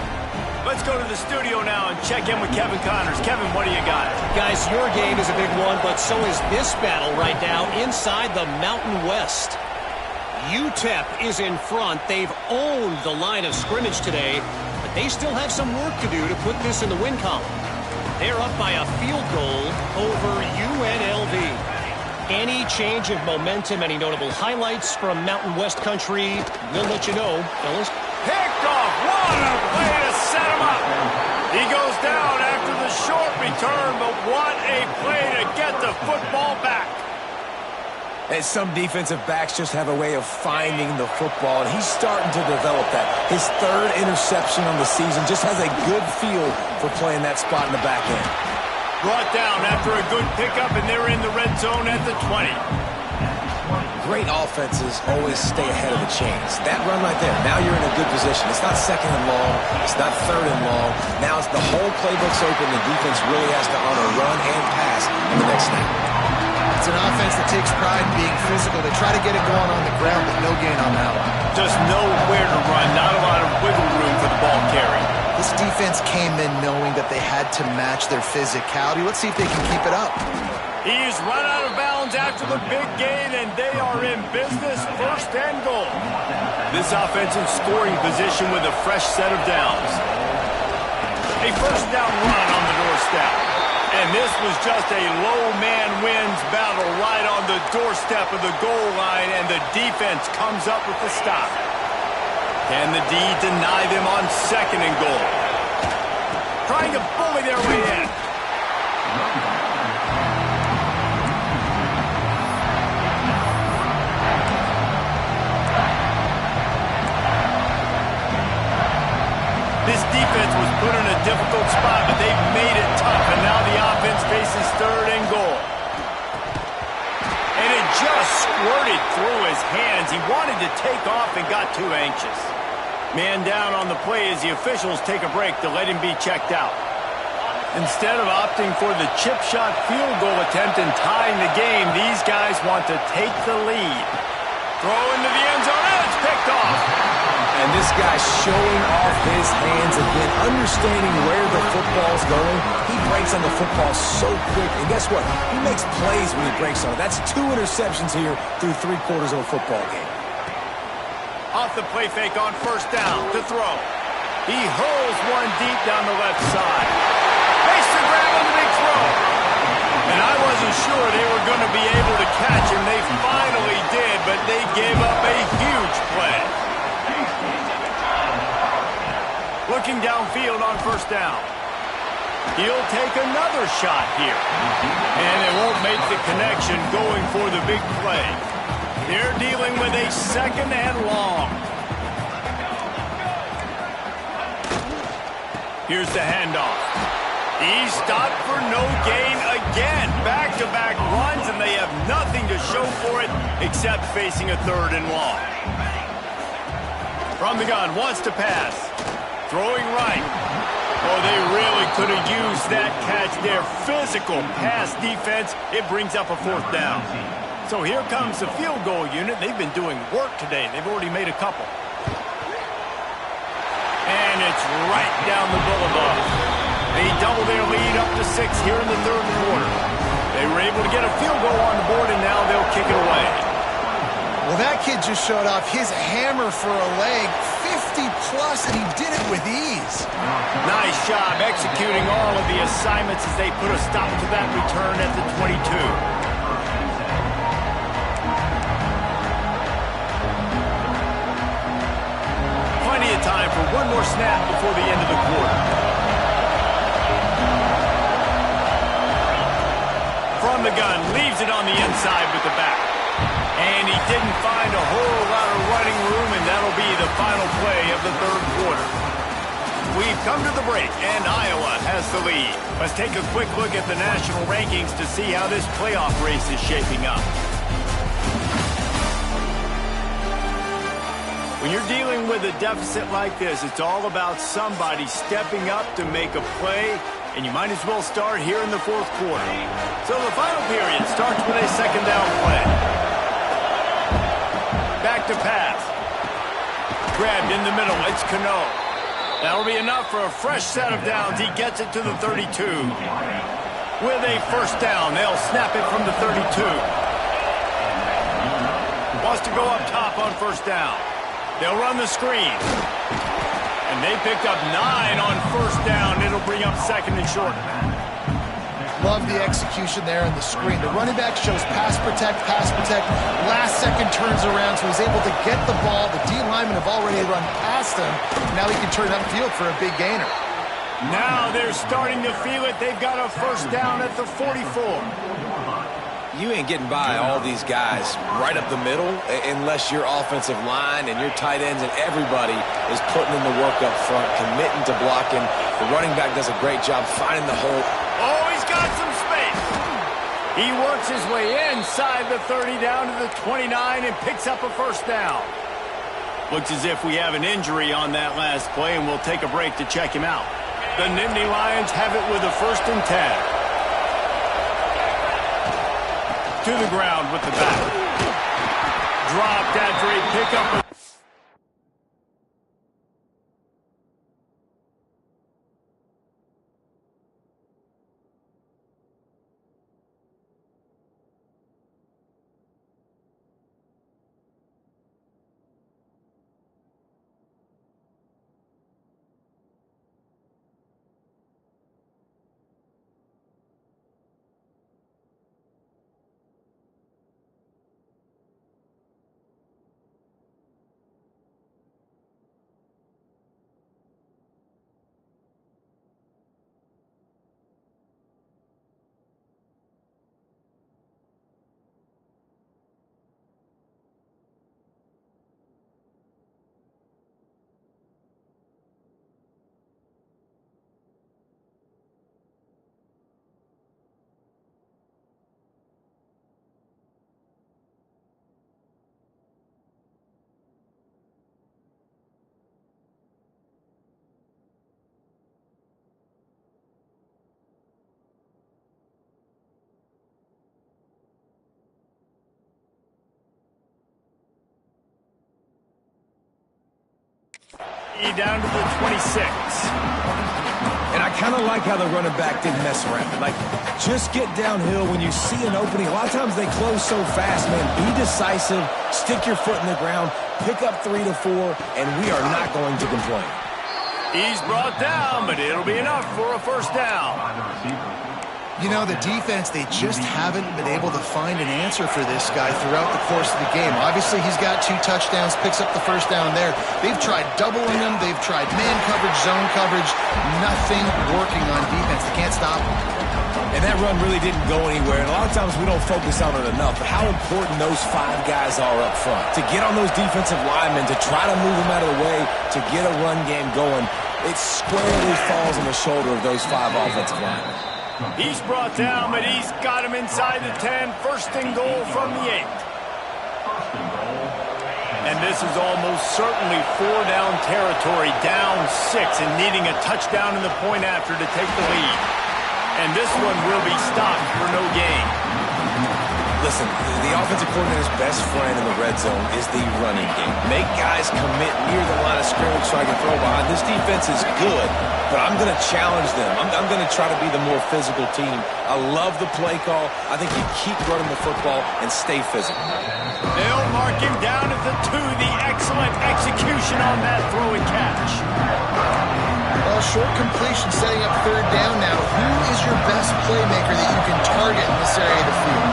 Let's go to the studio now and check in with Kevin Connors. Kevin, what do you got? Guys, your game is a big one, but so is this battle right now inside the Mountain West. UTEP is in front. They've owned the line of scrimmage today, but they still have some work to do to put this in the win column. They're up by a field goal over UNLV. Any change of momentum, any notable highlights from Mountain West country, we'll let you know, fellas. Picked off. What a way to set him up. He goes down after the short return, but what a play to get the football back. And some defensive backs just have a way of finding the football, and he's starting to develop that. His 3rd interception on the season, just has a good feel for playing that spot in the back end. Brought down after a good pickup, and they're in the red zone at the 20. Great offenses always stay ahead of the chains. That run right there, now you're in a good position. It's not 2nd and long. It's not 3rd and long. Now it's the whole playbook's open. The defense really has to honor run and pass in the next snap. It's an offense that takes pride in being physical. They try to get it going on the ground, but no gain on that one. Just nowhere to run. Not a lot of wiggle room for the ball carry. This defense came in knowing that they had to match their physicality. Let's see if they can keep it up. He's run out of bounds after the big gain, and they are in business. 1st and goal. This offense in scoring position with a fresh set of downs. A 1st down run on the doorstep. And this was just a low man wins battle right on the doorstep of the goal line, and the defense comes up with the stop. Can the D deny them on 2nd and goal? Trying to bully their way in. This defense was put in a difficult spot, but they've made it tough, and now the offense faces 3rd and goal. And it just squirted through his hands. He wanted to take off and got too anxious. Man down on the play as the officials take a break to let him be checked out. Instead of opting for the chip shot field goal attempt and tying the game, these guys want to take the lead. Throw into the end zone, and it's picked off. And this guy's showing off his hands again, understanding where the football's going. He breaks on the football so quick. And guess what? He makes plays when he breaks on it. That's 2 interceptions here through 3/4 of a football game. Off the play fake on 1st down to throw. He hurls one deep down the left side. Makes the grab on the big throw. And I wasn't sure they were going to be able to catch him. They finally did, but they gave up a huge play. Looking downfield on 1st down. He'll take another shot here. And it won't make the connection going for the big play. They're dealing with a 2nd and long. Here's the handoff. He's stopped for no gain again. Back-to-back runs, and they have nothing to show for it except facing a 3rd and long. From the gun, wants to pass. Throwing right. Oh, they really could have used that catch there. Physical pass defense. It brings up a 4th down. So here comes the field goal unit. They've been doing work today. They've already made a couple. And it's right down the boulevard. They double their lead up to 6 here in the 3rd quarter. They were able to get a field goal on the board, and now they'll kick it away. Well, that kid just showed off his hammer for a leg, 50-plus, and he did it with ease. Nice job executing all of the assignments as they put a stop to that return at the 22. Plenty of time for one more snap before the end of the quarter. From the gun, leaves it on the inside with the back. And he didn't find a whole lot of running room, and that'll be the final play of the 3rd quarter. We've come to the break, and Iowa has the lead. Let's take a quick look at the national rankings to see how this playoff race is shaping up. When you're dealing with a deficit like this, it's all about somebody stepping up to make a play, and you might as well start here in the 4th quarter. So the final period starts with a 2nd down play. Back to pass. Grabbed in the middle. It's Cano. That'll be enough for a fresh set of downs. He gets it to the 32. With a 1st down, they'll snap it from the 32. Wants to go up top on 1st down. They'll run the screen. And they picked up 9 on 1st down. It'll bring up 2nd and short. Love the execution there on the screen. The running back shows pass protect. Last second turns around, so he's able to get the ball. The D linemen have already run past him. Now he can turn upfield for a big gainer. Now they're starting to feel it. They've got a 1st down at the 44. You ain't getting by all these guys right up the middle unless your offensive line and your tight ends and everybody is putting in the work up front, committing to blocking. The running back does a great job finding the hole. Oh, he's got some space. He works his way inside the 30 down to the 29 and picks up a 1st down. Looks as if we have an injury on that last play, and we'll take a break to check him out. The Nittany Lions have it with a 1st and 10. To the ground with the back. Dropped after a pickup. Down to the 26. And I kind of like how the running back didn't mess around. Like, just get downhill when you see an opening. A lot of times they close so fast, man. Be decisive, stick your foot in the ground, pick up 3 to 4, and we are not going to complain. He's brought down, but it'll be enough for a first down. You know, the defense, they just haven't been able to find an answer for this guy throughout the course of the game. Obviously, he's got 2 touchdowns, picks up the first down there. They've tried doubling him. They've tried man coverage, zone coverage. Nothing working on defense. They can't stop him. And that run really didn't go anywhere. And a lot of times we don't focus on it enough, but how important those 5 guys are up front. To get on those defensive linemen, to try to move them out of the way, to get a run game going, it squarely falls on the shoulder of those 5 offensive linemen. He's brought down, but he's got him inside the 10. First and goal from the 8. And this is almost certainly 4-down territory, down 6, and needing a touchdown in the point after to take the lead. And this one will be stopped for no gain. Listen, the offensive coordinator's best friend in the red zone is the running game. Make guys commit near the line of scrimmage so I can throw behind. This defense is good, but I'm going to challenge them. I'm going to try to be the more physical team. I love the play call. I think you keep running the football and stay physical. They'll mark him down at the 2. The excellent execution on that throw and catch. Well, short completion setting up 3rd down now. Who is your best playmaker that you can target in this area of the field?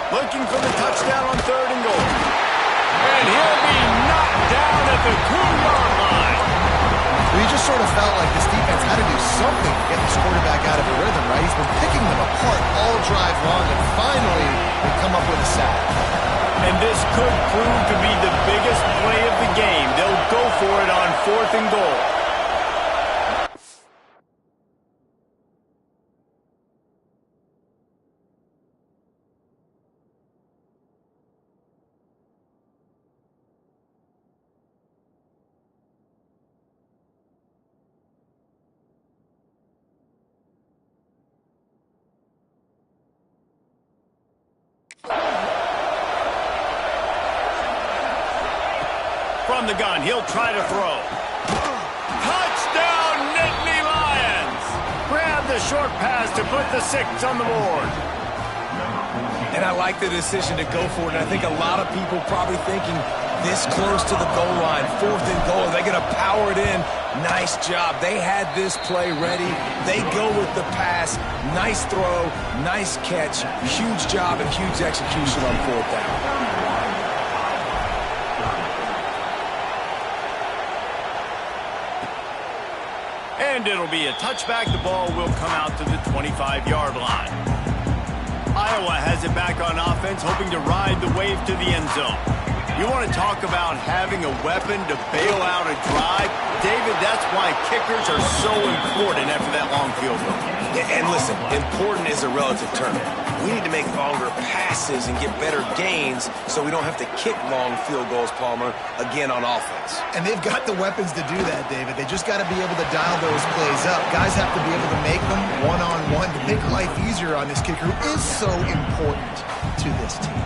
Looking for the touchdown on 3rd and goal. And he'll be knocked down at the 2-yard line. We just sort of felt like this defense had to do something to get this quarterback out of a rhythm, right? He's been picking them apart all drive long, and finally they come up with a sack. And this could prove to be the biggest play of the game. They'll go for it on 4th and goal. From the gun, he'll try to throw. Touchdown, Nittany Lions! Grab the short pass to put the 6 on the board. And I like the decision to go for it. And I think a lot of people probably thinking this close to the goal line, 4th and goal, they're going to power it in. Nice job. They had this play ready. They go with the pass. Nice throw, nice catch. Huge job and huge execution on 4th down. And it'll be a touchback. The ball will come out to the 25-yard line. Iowa has it back on offense, hoping to ride the wave to the end zone. You want to talk about having a weapon to bail out a drive? David, that's why kickers are so important after that long field goal. And listen, important is a relative term. We need to make longer passes and get better gains so we don't have to kick long field goals, Palmer, again on offense. And they've got the weapons to do that, David. They just got to be able to dial those plays up. Guys have to be able to make them one-on-one to make life easier on this kicker, who is so important to this team.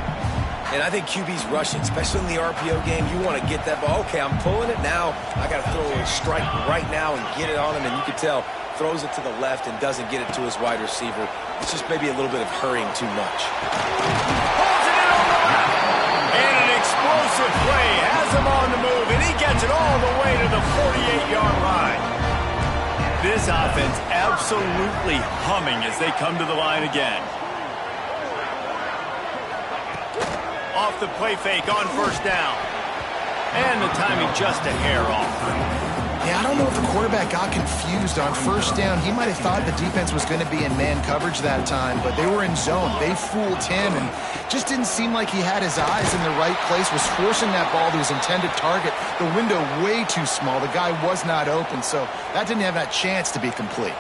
And I think QB's rushing, especially in the RPO game. You want to get that ball. Okay, I'm pulling it now. I got to throw a strike right now and get it on him. And you can tell, throws it to the left and doesn't get it to his wide receiver. It's just maybe a little bit of hurrying too much. Pulls it in on the left. And an explosive play has him on the move, and he gets it all the way to the 48-yard line. This offense absolutely humming as they come to the line again. Off the play fake on 1st down. And the timing just a hair off. Yeah, I don't know if the quarterback got confused on 1st down. He might have thought the defense was going to be in man coverage that time, but they were in zone. They fooled him and just didn't seem like he had his eyes in the right place, was forcing that ball to his intended target. The window way too small. The guy was not open, so that didn't have that chance to be complete.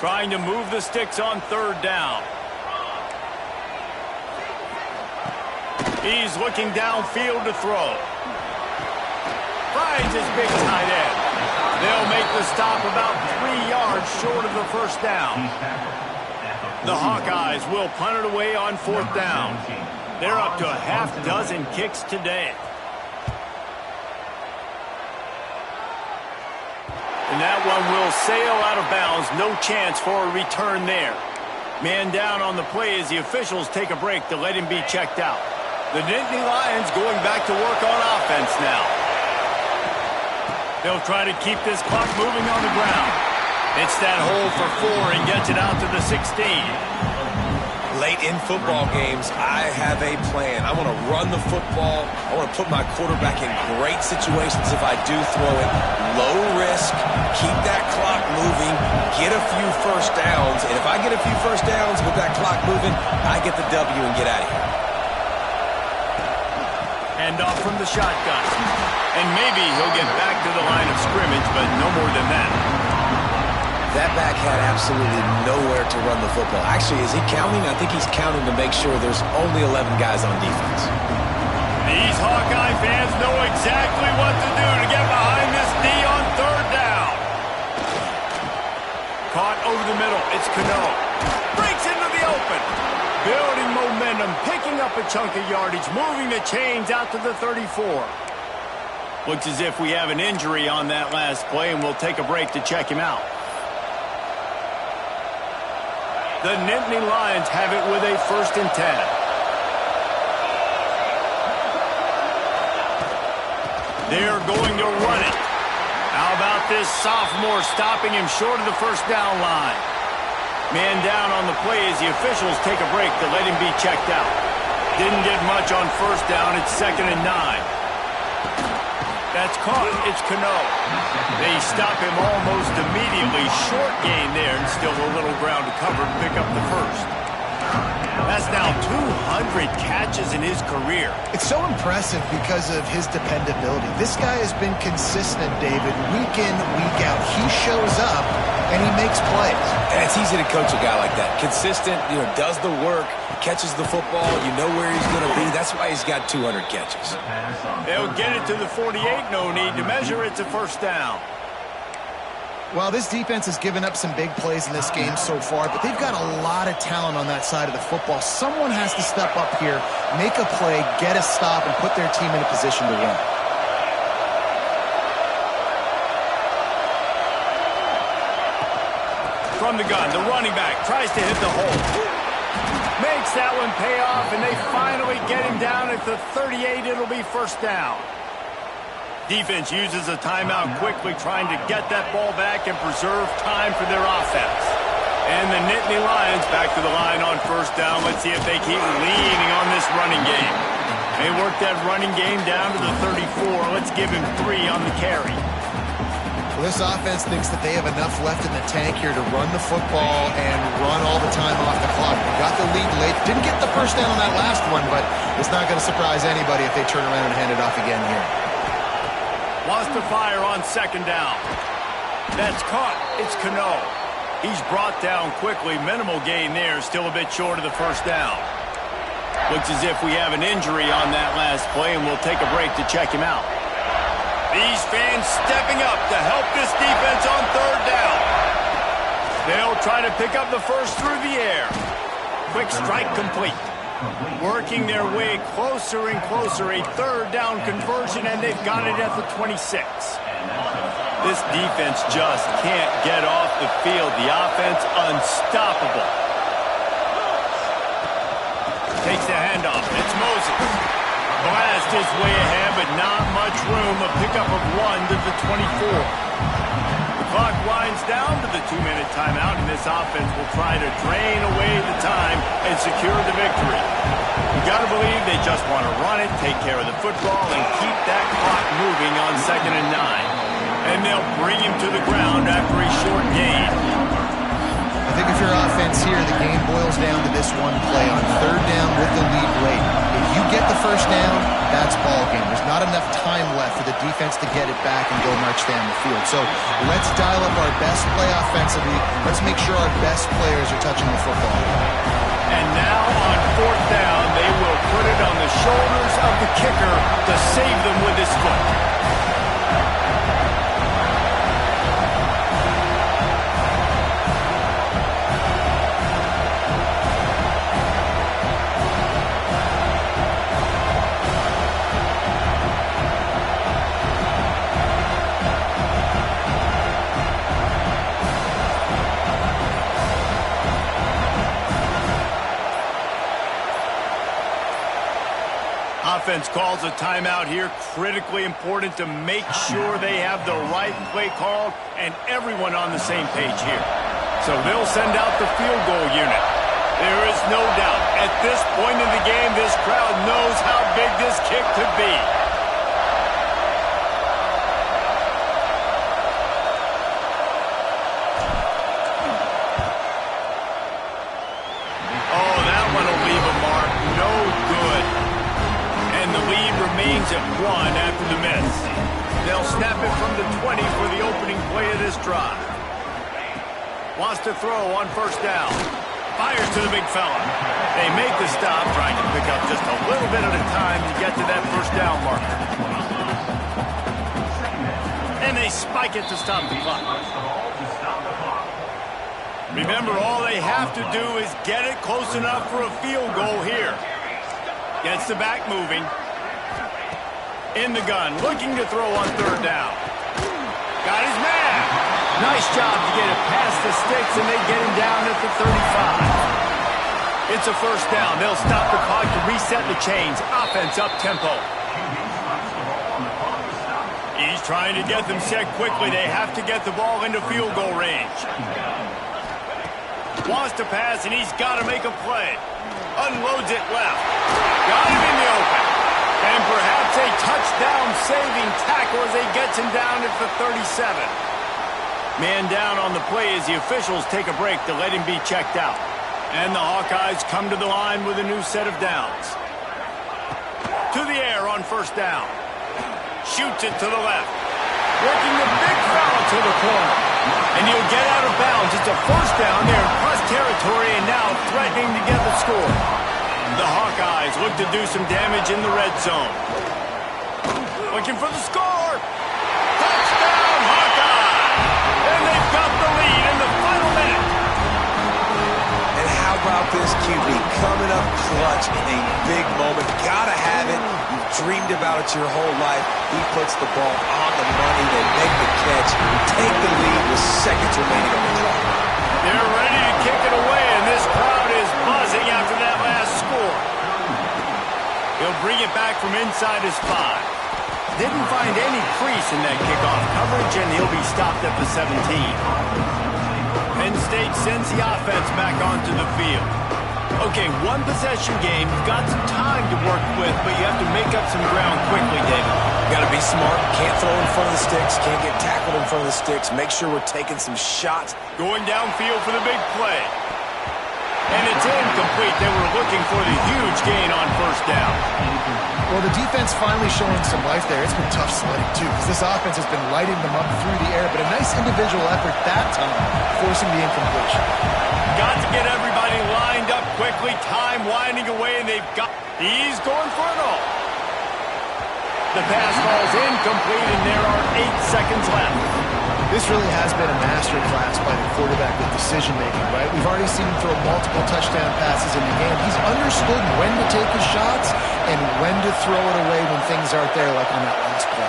Trying to move the sticks on 3rd down. He's looking downfield to throw. Finds his big tight end. They'll make the stop about 3 yards short of the first down. The Hawkeyes will punt it away on 4th down. They're up to a half dozen kicks today. And that one will sail out of bounds. No chance for a return there. Man down on the play as the officials take a break to let him be checked out. The Nittany Lions going back to work on offense now. They'll try to keep this clock moving on the ground. It's that hole for 4 and gets it out to the 16. Late in football games, I have a plan. I want to run the football. I want to put my quarterback in great situations if I do throw it. Low risk, keep that clock moving, get a few first downs. And if I get a few first downs with that clock moving, I get the W and get out of here. Hand off from the shotgun. And maybe he'll get back to the line of scrimmage, but no more than that. That back had absolutely nowhere to run the football. Actually, is he counting? I think he's counting to make sure there's only 11 guys on defense. These Hawkeye fans know exactly what to do to get behind this D on 3rd down. Caught over the middle. It's Cano. Breaks into the open. Building momentum, picking up a chunk of yardage, moving the chains out to the 34. Looks as if we have an injury on that last play, and we'll take a break to check him out. The Nittany Lions have it with a 1st and 10. They're going to run it. How about this sophomore stopping him short of the first down line? Man down on the play as the officials take a break to let him be checked out. Didn't get much on first down. It's 2nd and 9. That's caught. It's Cano. They stop him almost immediately. Short gain there and still a little ground to cover to pick up the first. That's now 200 catches in his career. It's so impressive because of his dependability. This guy has been consistent, David, week in, week out. He shows up and he makes plays. And it's easy to coach a guy like that. Consistent, does the work, catches the football, you know where he's going to be. That's why he's got 200 catches. They'll get it to the 48, no need to measure. It's a first down. Well, this defense has given up some big plays in this game so far, but they've got a lot of talent on that side of the football. Someone has to step up here, make a play, get a stop, and put their team in a position to win. From the gun, the running back tries to hit the hole. Makes that one pay off, and they finally get him down at the 38. It'll be first down. Defense uses a timeout quickly, trying to get that ball back and preserve time for their offense. And the Nittany Lions back to the line on first down. Let's see if they keep leaning on this running game. They work that running game down to the 34. Let's give him 3 on the carry. Well, this offense thinks that they have enough left in the tank here to run the football and run all the time off the clock. They got the lead late. Didn't get the first down on that last one, but it's not going to surprise anybody if they turn around and hand it off again here. Wants to fire on 2nd down. That's caught. It's Cano. He's brought down quickly. Minimal gain there. Still a bit short of the first down. Looks as if we have an injury on that last play, and we'll take a break to check him out. These fans stepping up to help this defense on 3rd down. They'll try to pick up the first through the air. Quick strike complete. Working their way closer and closer, a 3rd down conversion, and they've got it at the 26. This defense just can't get off the field. The offense unstoppable. Takes the handoff. It's Moses. Blast his way ahead, but not much room. A pickup of 1 to the 24. Clock winds down to the 2-minute timeout, and this offense will try to drain away the time and secure the victory. You got to believe they just want to run it, take care of the football, and keep that clock moving on 2nd and 9. And they'll bring him to the ground after a short gain. I think if you're offense here, the game boils down to this one play on 3rd down with the lead late. If you get the first down, that's ball game. There's not enough time left for the defense to get it back and go march down the field. So let's dial up our best play offensively. Let's make sure our best players are touching the football. And now on 4th down, they will put it on the shoulders of the kicker to save them with his foot. offense calls a timeout here. Critically important to make sure they have the right play called and everyone on the same page here. So they'll send out the field goal unit. There is no doubt, at this point in the game, this crowd knows how big this kick could be. Oh, that one will leave a mark. No good. And the lead remains at 1 after the miss. They'll snap it from the 20 for the opening play of this drive. Wants to throw on first down. Fires to the big fella. They make the stop, trying to pick up just a little bit at a time to get to that first down marker. And they spike it to stop the clock. Remember, all they have to do is get it close enough for a field goal here. Gets the back moving. In the gun, looking to throw on third down. Got his man. Nice job to get it past the sticks, and they get him down at the 35. It's a first down. They'll stop the clock to reset the chains. Offense up tempo. He's trying to get them set quickly. They have to get the ball into field goal range. Wants to pass, and he's got to make a play. Unloads it left. Got him in the open. And perhaps a touchdown-saving tackle as he gets him down at the 37. Man down on the play as the officials take a break to let him be checked out. And the Hawkeyes come to the line with a new set of downs. To the air on first down. Shoots it to the left. Working the big foul to the corner. And he'll get out of bounds. It's a first down. They're in plus territory and now threatening to get the score. The Hawkeyes look to do some damage in the red zone. Looking for the score. Touchdown, Hawkeyes! And they've got the lead in the final minute. And how about this QB coming up clutch in a big moment? Gotta have it. You've dreamed about it your whole life. He puts the ball on the money. They make the catch. Take the lead with seconds remaining on the clock. They're ready to kick it away, and this crowd is buzzing after that last score. He'll bring it back from inside his 5. Didn't find any crease in that kickoff coverage, and he'll be stopped at the 17. Penn State sends the offense back onto the field. Okay, one possession game. You've got some time to work with, but you have to make up some ground quickly, David. Got to be smart. Can't throw in front of the sticks. Can't get tackled in front of the sticks. Make sure we're taking some shots. Going downfield for the big play. And it's incomplete. They were looking for the huge gain on first down. Well, the defense finally showing some life there. It's been tough sledding, too, because this offense has been lighting them up through the air, but a nice individual effort that time, forcing the incompletion. Got to get everybody lined up quickly. Time winding away, and he's going for it all. The pass falls incomplete, and there are 8 seconds left. This really has been a master class by the quarterback with decision-making, right? We've already seen him throw multiple touchdown passes in the game. He's understood when to take his shots and when to throw it away when things aren't there, like on that last play.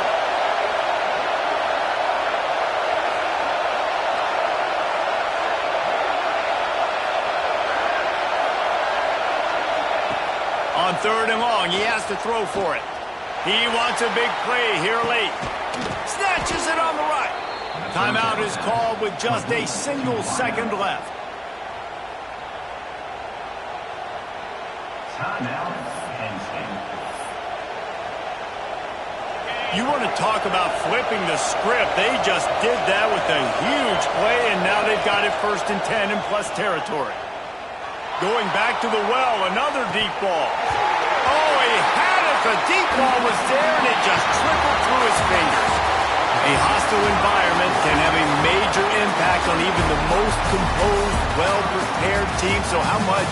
On third and long, he has to throw for it. He wants a big play here late. Snatches it on the right. Timeout is called with just a single second left. You want to talk about flipping the script. They just did that with a huge play, and now they've got it 1st and 10 in plus territory. Going back to the well, another deep ball. Oh, he had it. The deep ball was there, and it just trickled through his fingers. A hostile environment can have a major impact on even the most composed, well-prepared team, so how much